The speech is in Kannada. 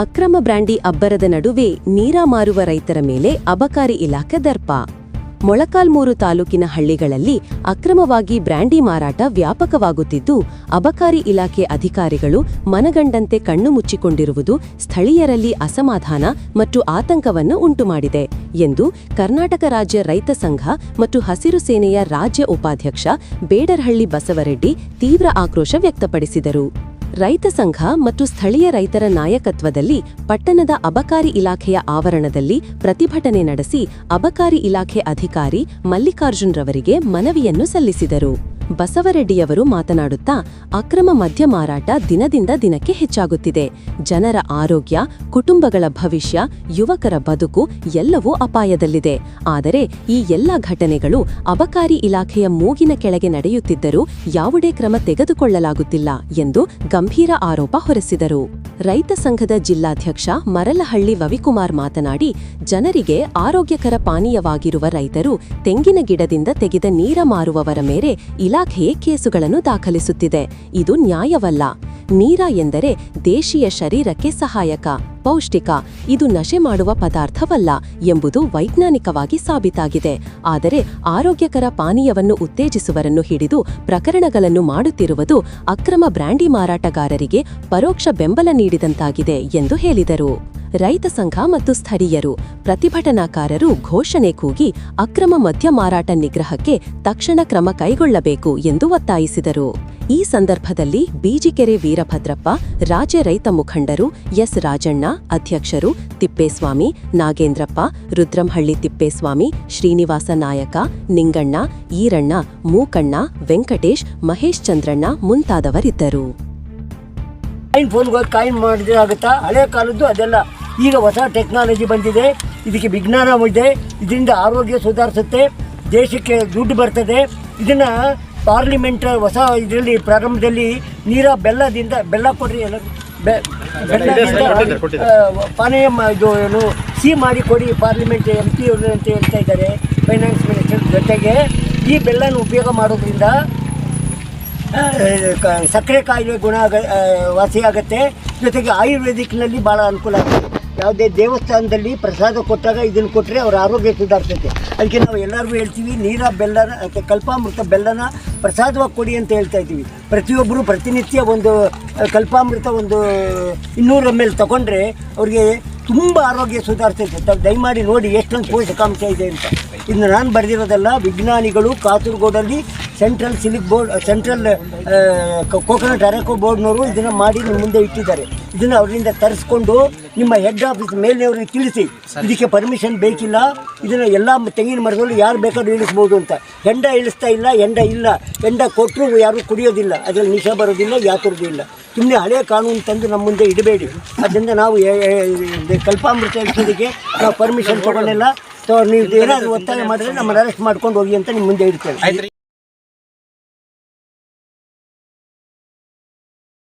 ಅಕ್ರಮ ಬ್ರ್ಯಾಂಡಿ ಅಬ್ಬರದ ನಡುವೆ ನೀರ ಮಾರುವ ರೈತರ ಮೇಲೆ ಅಬಕಾರಿ ಇಲಾಖೆ ದರ್ಪ. ಮೊಳಕಾಲ್ಮೂರು ತಾಲೂಕಿನ ಹಳ್ಳಿಗಳಲ್ಲಿ ಅಕ್ರಮವಾಗಿ ಬ್ರ್ಯಾಂಡಿ ಮಾರಾಟ ವ್ಯಾಪಕವಾಗುತ್ತಿದ್ದು, ಅಬಕಾರಿ ಇಲಾಖೆ ಅಧಿಕಾರಿಗಳು ಮನಗಂಡಂತೆ ಕಣ್ಣು ಮುಚ್ಚಿಕೊಂಡಿರುವುದು ಸ್ಥಳೀಯರಲ್ಲಿ ಅಸಮಾಧಾನ ಮತ್ತು ಆತಂಕವನ್ನು ಉಂಟುಮಾಡಿದೆ ಎಂದು ಕರ್ನಾಟಕ ರಾಜ್ಯ ರೈತ ಸಂಘ ಮತ್ತು ಹಸಿರು ಸೇನೆಯ ರಾಜ್ಯ ಉಪಾಧ್ಯಕ್ಷ ಬೇಡರಹಳ್ಳಿ ಬಸವರೆಡ್ಡಿ ತೀವ್ರ ಆಕ್ರೋಶ ವ್ಯಕ್ತಪಡಿಸಿದರು. ರೈತ ಸಂಘ ಮತ್ತು ಸ್ಥಳೀಯ ರೈತರ ನಾಯಕತ್ವದಲ್ಲಿ ಪಟ್ಟಣದ ಅಬಕಾರಿ ಇಲಾಖೆಯ ಆವರಣದಲ್ಲಿ ಪ್ರತಿಭಟನೆ ನಡೆಸಿ ಅಬಕಾರಿ ಇಲಾಖೆ ಅಧಿಕಾರಿ ಮಲ್ಲಿಕಾರ್ಜುನ್ ರವರಿಗೆ ಮನವಿಯನ್ನು ಸಲ್ಲಿಸಿದರು. ಬಸವರೆಡ್ಡಿಯವರು ಮಾತನಾಡುತ್ತಾ, ಅಕ್ರಮ ಮದ್ಯ ಮಾರಾಟ ದಿನದಿಂದ ದಿನಕ್ಕೆ ಹೆಚ್ಚಾಗುತ್ತಿದೆ. ಜನರ ಆರೋಗ್ಯ, ಕುಟುಂಬಗಳ ಭವಿಷ್ಯ, ಯುವಕರ ಬದುಕು ಎಲ್ಲವೂ ಅಪಾಯದಲ್ಲಿದೆ. ಆದರೆ ಈ ಎಲ್ಲ ಘಟನೆಗಳು ಅಬಕಾರಿ ಇಲಾಖೆಯ ಮೂಗಿನ ಕೆಳಗೆ ನಡೆಯುತ್ತಿದ್ದರೂ ಯಾವುದೇ ಕ್ರಮ ತೆಗೆದುಕೊಳ್ಳಲಾಗುತ್ತಿಲ್ಲ ಎಂದು ಗಂಭೀರ ಆರೋಪ ಹೊರಿಸಿದರು. ರೈತ ಸಂಘದ ಜಿಲ್ಲಾಧ್ಯಕ್ಷ ಮರಲಹಳ್ಳಿ ರವಿಕುಮಾರ್ ಮಾತನಾಡಿ, ಜನರಿಗೆ ಆರೋಗ್ಯಕರ ಪಾನೀಯವಾಗಿರುವ ರೈತರು ತೆಂಗಿನ ಗಿಡದಿಂದ ತೆಗೆದ ನೀರ ಮಾರುವವರ ಮೇಲೆ ಇಲಾಖೆಯೇ ಕೇಸುಗಳನ್ನು ದಾಖಲಿಸುತ್ತಿದೆ. ಇದು ನ್ಯಾಯವಲ್ಲ. ನೀರ ಎಂದರೆ ದೇಶೀಯ ಶರೀರಕ್ಕೆ ಸಹಾಯಕ, ಪೌಷ್ಟಿಕ. ಇದು ನಶೆ ಮಾಡುವ ಪದಾರ್ಥವಲ್ಲ ಎಂಬುದು ವೈಜ್ಞಾನಿಕವಾಗಿ ಸಾಬೀತಾಗಿದೆ. ಆದರೆ ಆರೋಗ್ಯಕರ ಪಾನೀಯವನ್ನು ಉತ್ತೇಜಿಸುವರನ್ನು ಹಿಡಿದು ಪ್ರಕರಣಗಳನ್ನು ಮಾಡುತ್ತಿರುವುದು ಅಕ್ರಮ ಬ್ರ್ಯಾಂಡಿ ಮಾರಾಟಗಾರರಿಗೆ ಪರೋಕ್ಷ ಬೆಂಬಲ ನೀಡಿದಂತಾಗಿದೆ ಎಂದು ಹೇಳಿದರು. ರೈತ ಸಂಘ ಮತ್ತು ಸ್ಥಳೀಯರು ಪ್ರತಿಭಟನಾಕಾರರು ಘೋಷಣೆ ಕೂಗಿ ಅಕ್ರಮ ಮದ್ಯ ಮಾರಾಟ ನಿಗ್ರಹಕ್ಕೆ ತಕ್ಷಣ ಕ್ರಮ ಕೈಗೊಳ್ಳಬೇಕು ಎಂದು ಒತ್ತಾಯಿಸಿದರು. ಈ ಸಂದರ್ಭದಲ್ಲಿ ಬೀಜಿಕೆರೆ ವೀರಭದ್ರಪ್ಪ, ರಾಜ್ಯ ರೈತ ಮುಖಂಡರು ಎಸ್ ರಾಜಣ್ಣ, ಅಧ್ಯಕ್ಷರು ತಿಪ್ಪೇಸ್ವಾಮಿ, ನಾಗೇಂದ್ರಪ್ಪ, ರುದ್ರಂಹಳ್ಳಿ ತಿಪ್ಪೇಸ್ವಾಮಿ, ಶ್ರೀನಿವಾಸ ನಾಯಕ, ನಿಂಗಣ್ಣ, ಈರಣ್ಣ, ಮೂಕಣ್ಣ, ವೆಂಕಟೇಶ್, ಮಹೇಶ್ ಚಂದ್ರಣ್ಣ ಮುಂತಾದವರಿದ್ದರು. ಕಾಯಿನ್ ಮಾಡಿದ್ರೆ ಆಗುತ್ತಾ? ಹಳೆ ಕಾಲದ್ದು ಅದೆಲ್ಲ. ಈಗ ಹೊಸ ಟೆಕ್ನಾಲಜಿ ಬಂದಿದೆ, ಇದಕ್ಕೆ ವಿಜ್ಞಾನ ಇದೆ. ಇದರಿಂದ ಆರೋಗ್ಯ ಸುಧಾರಿಸುತ್ತೆ, ದೇಶಕ್ಕೆ ದುಡ್ಡು ಬರ್ತದೆ. ಇದನ್ನು ಪಾರ್ಲಿಮೆಂಟ್ ಹೊಸ ಇದರಲ್ಲಿ ಪ್ರಾರಂಭದಲ್ಲಿ ಬೆಲ್ಲ ಕೊಡ್ರಿ, ಬೆಲ್ಲದಿಂದ ಪಾನೀಯ ಇದು ಏನು ಸಿಹಿ ಮಾಡಿ ಕೊಡಿ ಪಾರ್ಲಿಮೆಂಟ್ MP ಅವರು ಅಂತ ಹೇಳ್ತಾ ಇದ್ದಾರೆ ಫೈನಾನ್ಸ್ ಮಿನಿಸ್ಟರ್. ಜೊತೆಗೆ ಈ ಬೆಲ್ಲನ ಉಪಯೋಗ ಮಾಡೋದ್ರಿಂದ ಸಕ್ಕರೆ ಕಾಯಿಲೆ ವಾಸಿಯಾಗುತ್ತೆ. ಜೊತೆಗೆ ಆಯುರ್ವೇದಿಕ್ನಲ್ಲಿ ಭಾಳ ಅನುಕೂಲ ಆಗುತ್ತೆ. ಯಾವುದೇ ದೇವಸ್ಥಾನದಲ್ಲಿ ಪ್ರಸಾದ ಕೊಟ್ಟಾಗ ಇದನ್ನು ಕೊಟ್ಟರೆ ಅವರ ಆರೋಗ್ಯ ಸುಧಾರಿಸುತ್ತೆ. ಅದಕ್ಕೆ ನಾವು ಎಲ್ಲರಿಗೂ ಹೇಳ್ತೀವಿ, ನೀರ ಕಲ್ಪಾಮೃತ ಬೆಲ್ಲನ ಪ್ರಸಾದವಾಗಿ ಕೊಡಿ ಅಂತ ಹೇಳ್ತಾ ಇದ್ದೀವಿ. ಪ್ರತಿಯೊಬ್ಬರು ಪ್ರತಿನಿತ್ಯ ಒಂದು ಕಲ್ಪಾಮೃತ 200 ml ತಗೊಂಡ್ರೆ ಅವ್ರಿಗೆ ತುಂಬ ಆರೋಗ್ಯ ಸುಧಾರಿಸುತ್ತೆ. ದಯಮಾಡಿ ನೋಡಿ ಎಷ್ಟೊಂದು ಪೋಷಕಾಂಶ ಇದೆ ಅಂತ. ಇನ್ನು ನಾನು ಬರೆದಿರೋದಲ್ಲ, ವಿಜ್ಞಾನಿಗಳು ಕಾಸರಗೋಡಲ್ಲಿ ಸೆಂಟ್ರಲ್ ಕೋಕೋನಟ್ ಅರಕೋ ಬೋರ್ಡ್ನವರು ಇದನ್ನು ಮಾಡಿ ನಿಮ್ಮ ಮುಂದೆ ಇಟ್ಟಿದ್ದಾರೆ. ಇದನ್ನು ಅವರಿಂದ ತರಿಸ್ಕೊಂಡು ನಿಮ್ಮ ಹೆಡ್ ಆಫೀಸ್ ಮೇಲಿನವ್ರಿಗೆ ತಿಳಿಸಿ, ಇದಕ್ಕೆ ಪರ್ಮಿಷನ್ ಬೇಕಿಲ್ಲ, ಇದನ್ನು ಎಲ್ಲ ತೆಂಗಿನ ಮರದಲ್ಲಿ ಯಾರು ಬೇಕಾದ್ರೂ ಇಳಿಸ್ಬೋದು ಅಂತ. ಹೆಂಡ ಇಳಿಸ್ತಾ ಇಲ್ಲ, ಹೆಂಡ ಕೊಟ್ಟರು ಯಾರೂ ಕುಡಿಯೋದಿಲ್ಲ, ಅದರಲ್ಲಿ ನಿಶಾ ಬರೋದಿಲ್ಲ, ಯಾತರದ್ದು ಇಲ್ಲ. ಸುಮ್ಮನೆ ಹಳೆಯ ಕಾನೂನು ತಂದು ನಮ್ಮ ಮುಂದೆ ಇಡಬೇಡಿ. ಅದರಿಂದ ನಾವು ಕಲ್ಪಾಮೃತ ಇಳಿಸೋದಕ್ಕೆ ನಾವು ಪರ್ಮಿಷನ್ ತೊಗೊಂಡಿಲ್ಲ. ನೀವು ಏನಾದರೂ ಒತ್ತಾಯ ಮಾಡಿದ್ರೆ ನಮ್ಮನ್ನು ಅರೆಸ್ಟ್ ಮಾಡ್ಕೊಂಡು ಹೋಗಿ ಅಂತ ನಿಮ್ಮ ಮುಂದೆ ಇಡ್ತೇವೆ.